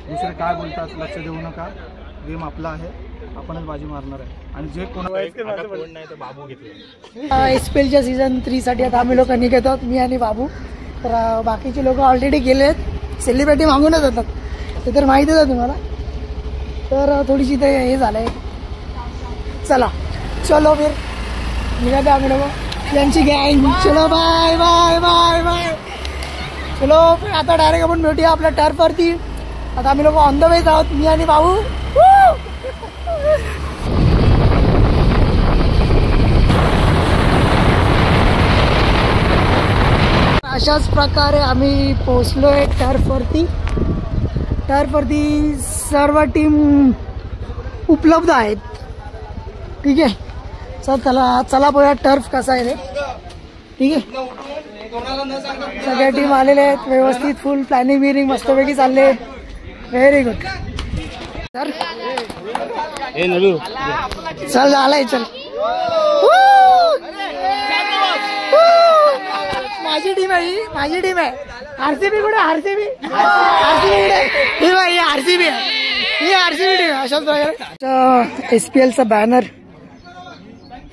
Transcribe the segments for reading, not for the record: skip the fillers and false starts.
दुसरे काय बोलतात लक्ष देऊ नका. गेम आपला आहे, आपणच बाजी मारणार आहे. आणि जे कोण नाही तर बाबू घेतले SPLच्या सीझन 3 साठी आता आम्ही लोक निघत आहोत, मी आणि बाबू. तर बाकीचे लोक ऑलरेडी गेलेत, सेलिब्रिटी मागूनच येतात ते तर माहितीच आहे तुम्हाला. तर थोडीशी ते हे झालंय. चला चलो फिर निघाले आम्ही लोक, यांची गँग. चलो बाय बाय बाय बाय. चलो आता डायरेक्ट आपण भेटूया आपल्या टर्फवरती. आता आम्ही लोक ऑन द वेज आहोत, मी आणि बाबू. अशाच प्रकारे आम्ही पोहोचलोय टर्फवरती. टर्फवरती सर्व टीम उपलब्ध आहेत. ठीक आहे, चला बघूया टर्फ कसा आहे रे. ठीक आहे, सगळ्या टीम आलेले आहेत व्यवस्थित, फुल प्लॅनिंग बिनिंग मस्तपैकी चालले. Very good. तर चल झालाय, चल. माझी टीम आहे ही, माझी टीम आहे. RCB कुठे? RCB ही बाई RCB आहे, ही RCB टीम आहे. अशाच प्रकारे SPLचा बॅनर,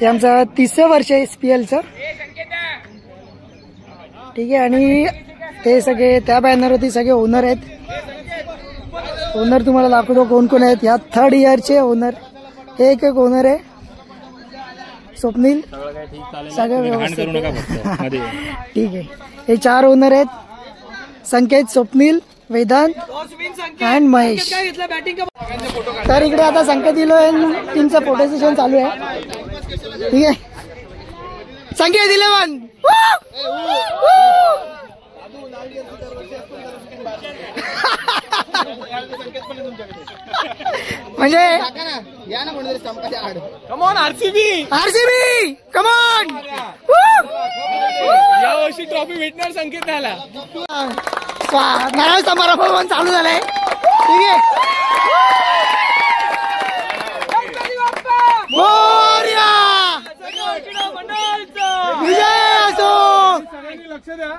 हे आमचं 30वे वर्ष आहे SPLचं. ठीक आहे, आणि ते सगळे त्या बॅनरवरती सगळे ओनर आहेत. ओनर तुम्हाला दाखवतो कोण कोण आहेत. ह्या 3rd इयरचे ओनर. हे एक ओनर आहे स्वप्नील, सगळं व्यवस्थित. ठीक आहे, हे 4 ओनर आहेत, संकेत, स्वप्नील, वेदांत अँड महेश. तर इकडे आता संकेत इलो टीमचं फोटो सेशन चालू आहे. ठीक आहे, संकेत 11 म्हणजे कमॉन RCB कमॉन. यावर्षी ट्रॉफी भेटणार संकेताला. नारळ समारंभ चालू झालाय. ठीक आहे, विजय असो. सगळ्यांनी लक्ष द्या,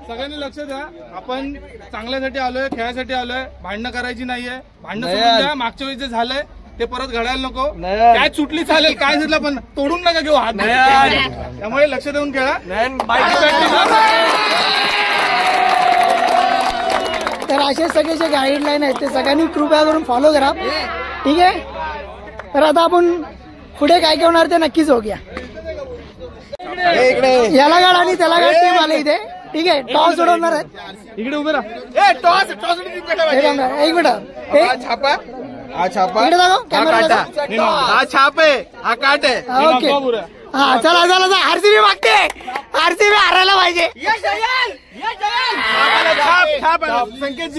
सगळ्यांनी लक्ष द्या. आपण चांगल्यासाठी आलोय, खेळासाठी आलोय, भांडणं करायची नाहीये. भांडणं सोडून द्या. मागच्या वेळेस जे झालंय ते परत घडायला नको. काय सुटली चालेल, काय झालं पण तोडून नका घेऊ हात. त्यामुळे लक्ष देऊन खेळा. तर असे सगळे जे गाईडलाईन आहेत ते सगळ्यांनी कृपया करून फॉलो करा. ठीक आहे, तर आता आपण पुढे काय होणार ते नक्कीच बघूया. याला गाड आणि त्याला गाड टीम आले इथे. ठीक आहे, टॉस उडवणार आहेत. इकडे उभे राहा. टॉस एक मिनिट. छापा, हा छापा, इकडे दाखव कॅमेरा. हा छाप आहे, हा काट आहे. ओके, हा चला चला. RCB मागते, RCB हरायला पाहिजे. संकेत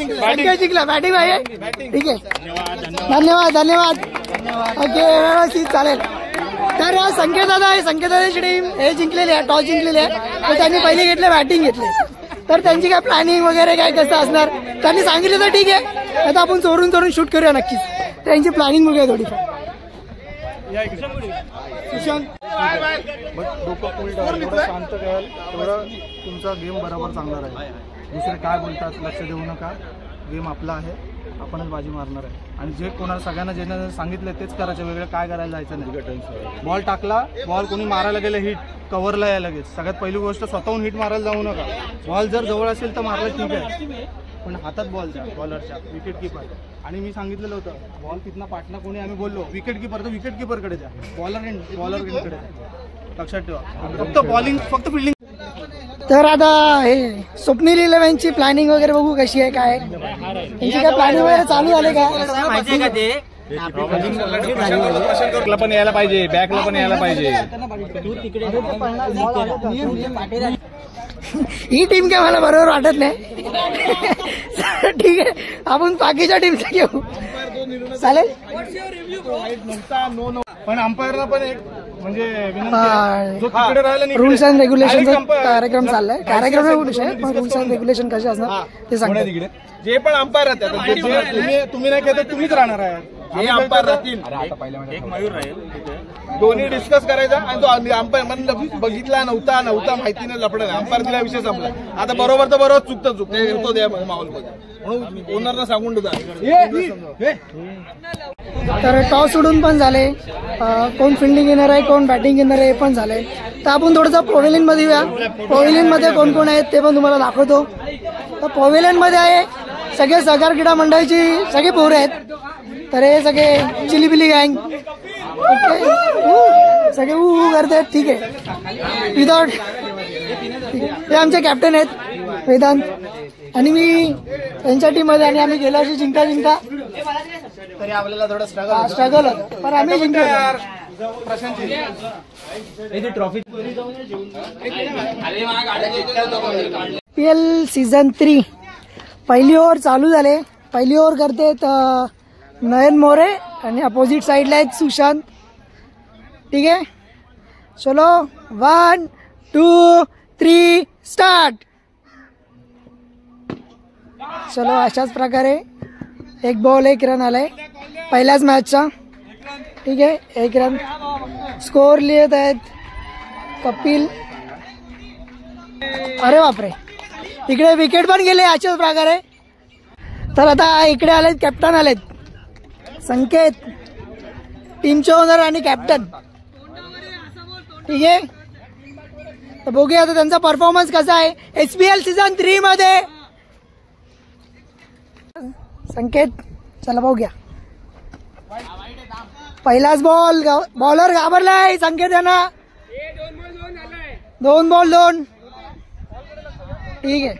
जिंकला, बॅटिंग आहे. ठीक आहे, धन्यवाद धन्यवाद. ओके, व्यवस्थित चालेल. तर संकेत दादाची टीम हे जिंकलेली आहे, टॉस जिंकलेली आहे. तर त्यांनी पहिले घेतले, बॅटिंग घेतली. तर त्यांची काय प्लॅनिंग वगैरे काय कसं असणार त्यांनी सांगितलं तर ठीक आहे. आता आपण चोरून शूट करूया नक्कीच. त्यांची प्लॅनिंग बघूया थोडीफार. सुशांत डोकं फुल ठेवा, शांत कराल तेवढं तुमचा गेम बरोबर चांगला राहील. दुसरे काय बोलतात लक्ष देऊ नका. गेम आपला आहे, आपणच बाजी मारणार आहे. आणि जे कोणाला सगळ्यांना ज्यांना सांगितलं तेच करायचं, वेगळं काय करायला जायचं नाही. बॉल टाकला, बॉल कोणी मारायला गेलं हिट कव्हरला या लगेच. सगळ्यात पहिली गोष्ट स्वतःहून हिट मारायला जाऊ नका. बॉल जर जवळ असेल तर मारलं ठीक आहे, पण हातात बॉल द्या बॉलरच्या, विकेट किपर. आणि मी सांगितलेलं होतं बॉल तिथनं पाठना कोणी आम्ही बोललो विकेट किपर तर विकेट किपरकडे द्या, बॉलरकडे द्या. लक्षात ठेवा, फक्त बॉलिंग फक्त फिल्डिंग. तर आता हे स्वप्नील 11ची प्लॅनिंग वगैरे बघू कशी आहे, काय त्यांची काय प्लॅनिंग वगैरे चालू झाले का माहिती आहे का ते. पण यायला पाहिजे, बॅकला पण यायला पाहिजे. ही टीम काय मला बरोबर वाटत नाही. ठीक आहे, आपण बाकीच्या टीमचा घेऊ, चालेल. पण अंपायरला पण एक म्हणजे रूल्स अँड रेग्युलेशनचा कार्यक्रम चाललाय. कार्यक्रम पण रूल्स अँड रेग्युलेशन कसे असणार ते सांगा. जे पण अंपायर राहतात तुम्ही नाही खेळत तुम्हीच राहणार आहे. हे अंपायर राहतील, एक मयूर राहील, दोन्ही डिस्कस करायचा आणि तो अंपायर म्हणजे बघितला नव्हता माहिती नाही लफडं अंपायर दिला विषय संपला. आता बरोबर तर बरोबर चुकतं तो द्या माहोलमध्ये म्हणून ओनरला सांगून देता. तर टॉस उडून पण झाले, कोण फिल्डिंग येणार आहे कोण बॅटिंग येणार आहे हे पण झाले. तर आपण थोडंसं पवेलियन मध्ये येऊया. पवेलियन मध्ये कोण कोण आहेत ते पण तुम्हाला दाखवतो. तर पवेलियन मध्ये आहे सगळे सहकार क्रीडा मंडळाची सगळे पोरं आहेत. तर हे सगळे चिलीबिली गँग ओके सगळे करतात. ठीक आहे विदाउट हे आमचे कॅप्टन आहेत वेदांत आणि मी त्यांच्या टीम मध्ये आणि आम्ही गेलो अशी जिंका तरी आपल्याला थोडं स्ट्रगल होतं पण आम्ही जिंकलो. PL सीझन 3 पहिली ओव्हर चालू झाले. पहिली ओव्हर करतेत नयन मोरे आणि अपोजिट साइडला आहेत सुशांत. ठीक आहे चलो 1 2 3 स्टार्ट. चलो अशाच प्रकारे एक बॉल 1 रन आलाय पहिल्याच मॅचचा. ठीक आहे 1 रन स्कोर लिहित आहेत कपिल. अरे बापरे इकडे विकेट पण गेले अशाच प्रकारे. तर आता इकडे आलेत कॅप्टन आलेत संकेत टीमचे ओनर आणि कॅप्टन. ठीक आहे तर बघूया आता त्यांचा परफॉर्मन्स कसा आहे SPL सीझन 3 मध्ये. संकेत चला बघूया. पहिलाच बॉल बॉलर घाबरलाय संकेत यांना. 2 बॉल 2. ठीक आहे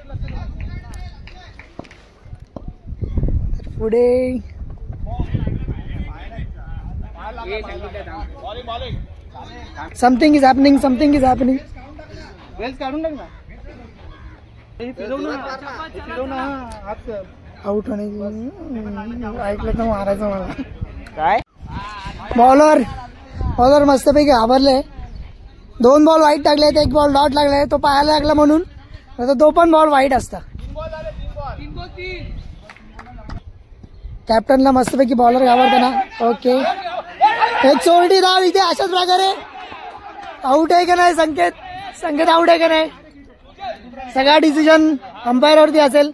पुढे समथिंग इज हॅपनिंग काढून टाक ना आउट होण्याची ऐकलं तर मारायचं मला. काय बॉलर मस्तपैकी घाबरले. 2 बॉल वाईट टाकलेत 1 बॉल डॉट लागलाय तो पाहायला लागला म्हणून आता तो पण बॉल वाईट असता. कॅप्टनला मस्तपैकी बॉलर घाबरताना. ओके एक चोरटी धाव इथे अशाच प्रकारे. आउट आहे का नाही संकेत आउट आहे का नाही सगळा डिसिजन अंपायरवरती असेल.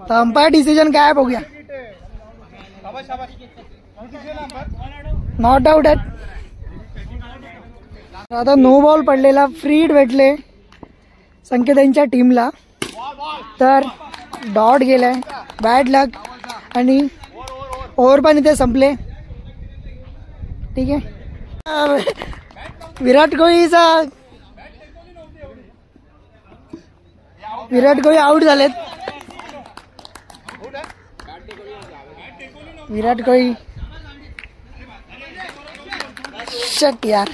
तर अंपायर डिसिजन काय आहे बघूया. नॉट आउट आहेत. आता नो बॉल पडलेला फ्री हिट भेटले संकेतांच्या टीमला. तर डॉट गेलाय बॅड लक आणि ओव्हर पण इथे संपले. ठीक आहे विराट कोहली आउट झालेत. विराट कोहली शट यार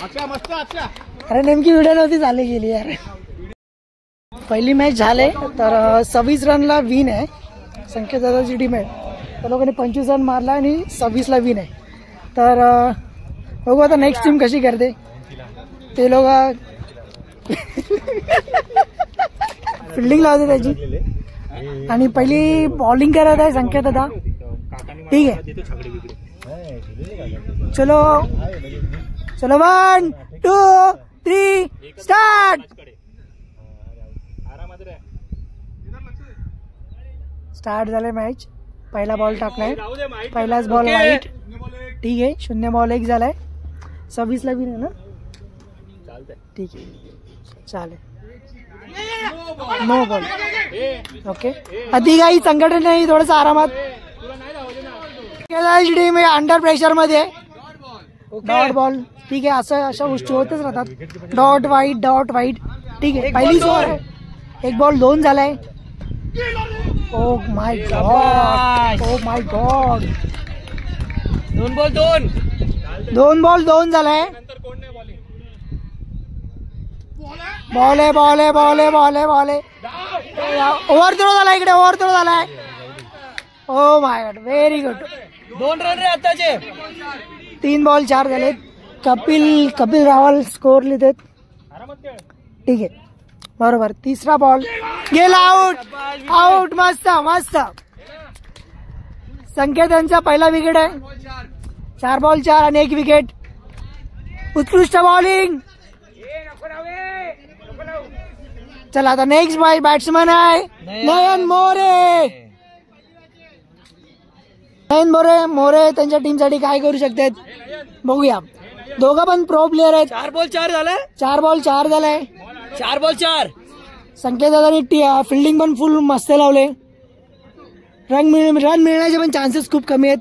अरे नेमकी व्हिडिओ नव्हती चालू गेली यार. पहिली मॅच झाले तर 26 रनला विन आहे संकेत दादाची टीम आहे. त्या लोकांनी 25 रन मारला आणि 26 ला विन आहे. तर बघू आता नेक्स्ट टीम कशी करते ते लोक. फिल्डिंग लावते त्याची आणि पहिली बॉलिंग करत आहे संकेत दादा. ठीक आहे चलो 1 2 3 स्टार्ट. स्टार्ट झाले मॅच. पहिला बॉल टाकलाय पहिलाच बॉल वाईट. ठीक आहे 0 बॉल 1 झालाय. 26 ला विन आहे ना. ठीक आहे चालेल नो बॉल. ओके अति काही संघटन नाही थोडस आरामात. टीम आहे अंडर प्रेशर मध्ये. डॉट बॉल ठीक आहे अशा गोष्टी होतच राहतात. डॉट वाईट. ठीक आहे पहिलीच ओव्हर आहे. 1 बॉल 2 झालाय. ओ माय गॉड 2 बॉल 2 झालाय. बॉल आहे ओव्हर थ्रो झाला इकडे. ओव्हर थ्रो झालाय. Oh my God very good. 2 run रे आताचे. 3 बॉल 4 झाले. कपिल रावल स्कोर लिहितात. ठीक आहे बरोबर. तिसरा बॉल गेला आउट. आउट. मस्त मस्त. संकेत यांचा पहिला विकेट आहे. 4 बॉल 4 आणि 1 विकेट. उत्कृष्ट बॉलिंग. चला आता नेक्स्ट बॅट्समन आहे नयन मोरे. नयन मोरे त्यांच्या टीमसाठी काय करू शकतात बघूया. दोघं पण प्रो प्लेअर आहेत. 4 बॉल 4 झालाय. 4 बॉल 4 झालाय. 4 बॉल 4. संकेत दादानी फिल्डिंग पण फुल मस्त लावले. रन मिळण्याचे पण चान्सेस खूप कमी आहेत.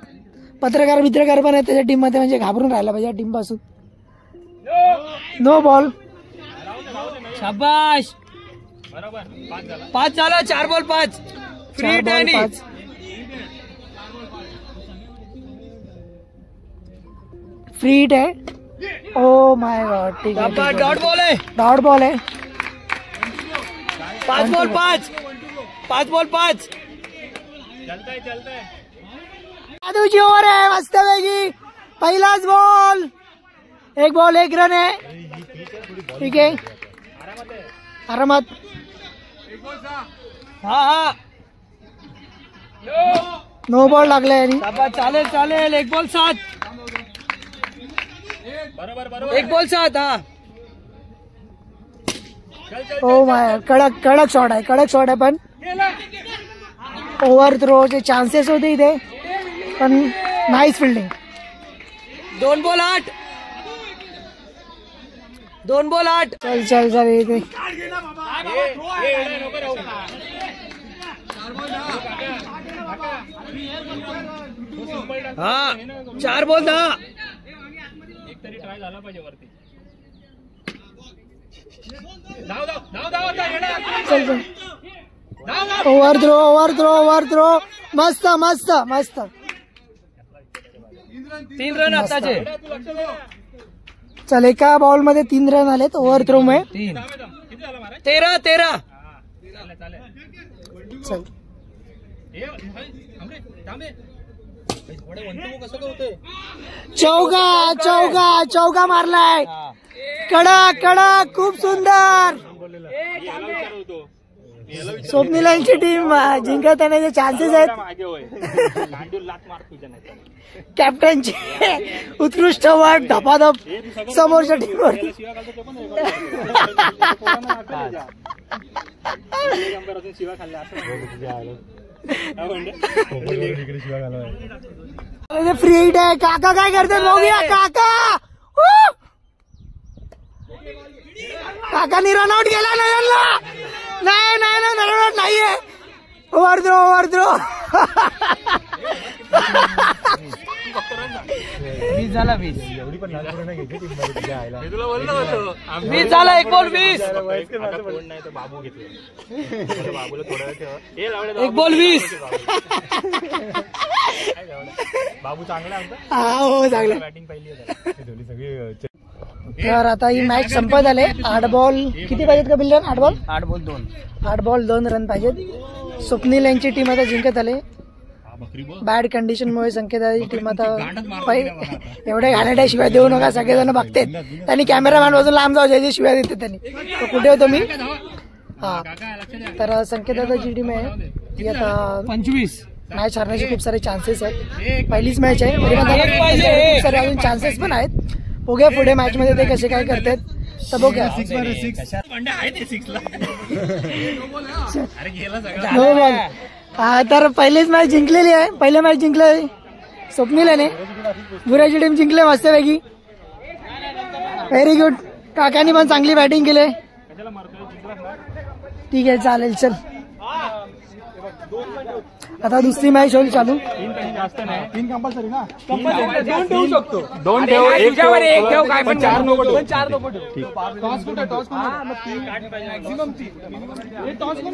पत्रकार पण आहेत त्याच्या टीम मध्ये, म्हणजे घाबरून राहिला पाहिजे टीम पासून. No ball. शाबाश. 5 झाला. 4 बॉल 5. फ्री हिट आहे. 5. फ्री हिट आहे. ओ माय गॉड. ठीक आहे. डॉट बॉल आहे. डॉट बॉल आहे. 5 बॉल 5. 5 बॉल 5. जादूची ओव्हर आहे मस्तपैकी. पहिलाच बॉल. 1 बॉल 1 रन आहे. ठीक आहे. आरामात. हा. नो बॉल लागलाय. चालेल. 1 बॉल 7. 1 बॉल 7. हा. Oh my. कडक शॉट आहे पण ओव्हर थ्रोचे चान्सेस होते इथे, पण नाईस फिल्डिंग. 2 बॉल 8. 2 बॉल 8. चल इथे. हा. 4 बॉल 10. चल. Over throw. मस्त. 3 रन आताचे. चल. एका बॉल मध्ये 3 रन आलेत ओव्हर थ्रो मुळे. 13. चल. चौका मारलाय. कडक. खूप सुंदर. स्वप्नीलांची टीम जिंकत येण्याचे चान्सेस आहेत. कॅप्टनचे उत्कृष्ट वर्क धपाधप समोरच्या टीमवर. फ्री हिट आहे. काका काय करतात बघूया. काकानी रनआउट केला नयनला. नाही रनआउट नाहीये. Over throw. 20 झाला. 20 झाला. 1 बॉल 20. 1 बॉल 20. बाबू चांगला हो चांगला. तर आता ही मॅच संपत आले. 8 बॉल किती पाहिजेत कपिल? 8 बॉल 8 बॉल 2 रन पाहिजेत. स्वप्नील यांची टीम आता जिंकत आले. बॅड कंडिशन मुळे संकेताची टीम आता एवढ्या घाणेरड्या शिवाय देऊ नका. सगळेजण बघतात. त्यांनी कॅमेरामॅन बाजून लांब जाऊ जे शिवाय देते त्यांनी. तर कुठे होतो मी? हा. तर संकेताची टीम आहे ती आता 25. मॅच हरण्याचे खूप सारे चान्सेस आहेत. पहिलीच मॅच आहे. खूप सारे अजून चान्सेस पण आहेत. बघूया पुढे मॅच मध्ये ते कसे काय करतात. तर बघूया. तर पहिलीच मॅच जिंकलेली आहे. पहिल्या मॅच जिंकले स्वप्नीलाने. बुऱ्याची टीम जिंकले मस्तपैकी. Very good. काकांनी पण चांगली बॅटिंग केली. ठीक आहे. चालेल. चल आता दुसरी मॅच होईल चालू. 3 कंपल्सरी ना. 2 ठेवू शकतो. 2 ठेव. 1 ठेव. काय पण 4 नको ठेवू. 4 नको ठेवू. टॉस कुठे? Toss maximum 3. टॉस कोण